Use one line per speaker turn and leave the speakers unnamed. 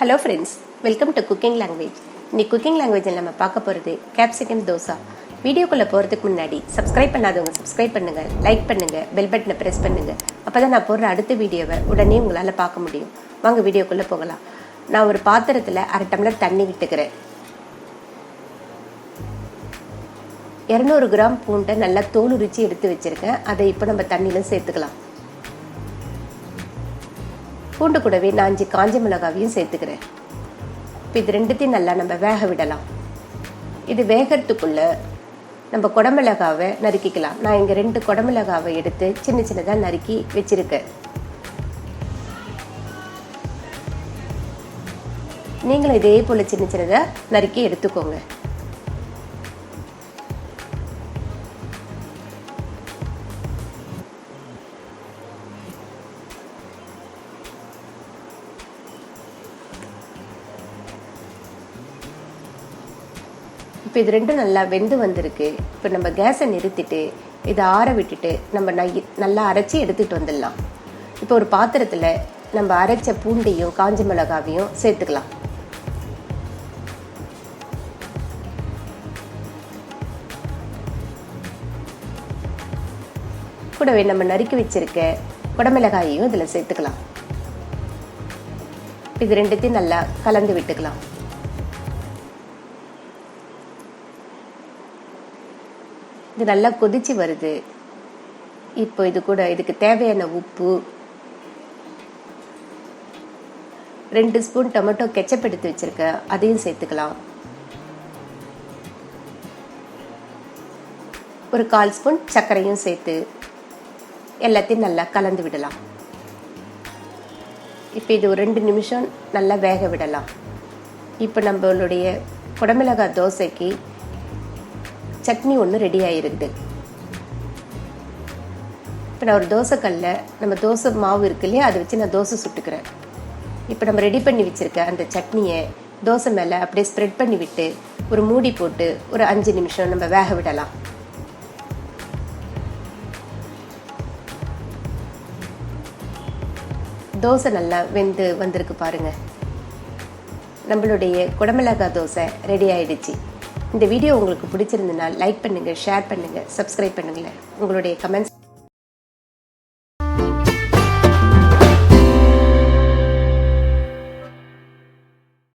Hello friends, welcome to cooking language. இன்னைக்கு cooking லாங்குவேஜில் நம்ம பார்க்க போகிறது கேப்சிகம் தோசா. வீடியோக்குள்ளே போகிறதுக்கு முன்னாடி சப்ஸ்கிரைப் பண்ணாதவங்க சப்ஸ்கிரைப் பண்ணுங்கள், லைக் பண்ணுங்கள், பெல் பட்டனை ப்ரெஸ் பண்ணுங்கள். அப்போ தான் நான் போடுற அடுத்த வீடியோவை உடனே உங்களால் பார்க்க முடியும். வாங்க வீடியோக்குள்ளே போகலாம். நான் ஒரு பாத்திரத்தில் 1/2 டம்ளர் தண்ணி விட்டுக்கிறேன். 200 கிராம் பூண்டை நல்லா தோல் உரித்து எடுத்து வச்சுருக்கேன். அதை இப்போ நம்ம தண்ணியில் சேர்த்துக்கலாம். பூண்டு கூடவே நான் 5 காஞ்ச மிளகாவையும் சேர்த்துக்கிறேன். இப்போ இது ரெண்டுத்தையும் நல்லா நம்ம வேக விடலாம். இது வேகிறதுக்குள்ளே நம்ம குடமிளகாவை நறுக்கிக்கலாம். நான் இங்கே 2 குடமிளகாவை எடுத்து சின்ன சின்னதாக நறுக்கி வச்சுருக்கேன். நீங்களும் இதே போல் சின்ன சின்னதாக நறுக்கி எடுத்துக்கோங்க. இப்போ இது ரெண்டும் நல்லா வெந்து வந்திருக்கு. இப்போ நம்ம கேஸை நிறுத்திட்டு இதை ஆற விட்டுட்டு நம்ம நல்லா அரைச்சி எடுத்துகிட்டு வந்துடலாம். இப்போ ஒரு பாத்திரத்தில் நம்ம அரைச்ச பூண்டையும் காஞ்ச மிளகாவையும் சேர்த்துக்கலாம். கூடவே நம்ம நறுக்கி வச்சிருக்க குடமிளகாயையும் இதில் சேர்த்துக்கலாம். இது ரெண்டுத்தையும் நல்லா கலந்து விட்டுக்கலாம். இது நல்லா கொதிச்சு வருது. இப்போ இது கூட இதுக்கு தேவையான உப்பு, 2 ஸ்பூன் டொமேட்டோ கெச்சப் எடுத்து வச்சிருக்கேன், அதையும் சேர்த்துக்கலாம். ஒரு 1/4 ஸ்பூன் சர்க்கரையும் சேர்த்து எல்லாத்தையும் நல்லா கலந்து விடலாம். இப்போ இது ஒரு 2 நிமிஷம் நல்லா வேக விடலாம். இப்போ நம்மளுடைய குடமிளகாய் தோசைக்கு சட்னி ஒன்று ரெடி ஆகிருக்குது. இப்போ நான் ஒரு தோசைக்கல்லில் நம்ம தோசை மாவு இருக்கு இல்லையா, அதை வச்சு நான் தோசை சுட்டுக்கிறேன். இப்போ நம்ம ரெடி பண்ணி வச்சுருக்க அந்த சட்னியை தோசை மேலே அப்படியே ஸ்ப்ரெட் பண்ணி விட்டு ஒரு மூடி போட்டு ஒரு 5 நிமிஷம் நம்ம வேக விடலாம். தோசை நல்லா வெந்து வந்திருக்கு பாருங்கள். நம்மளுடைய குடமிளகாய் தோசை ரெடி ஆயிடுச்சு. இந்த வீடியோ உங்களுக்கு பிடிச்சிருந்ததுன்னா லைக் பண்ணுங்கள், ஷேர் பண்ணுங்கள், சப்ஸ்கிரைப் பண்ணுங்களேன். உங்களுடைய கமெண்ட்ஸ்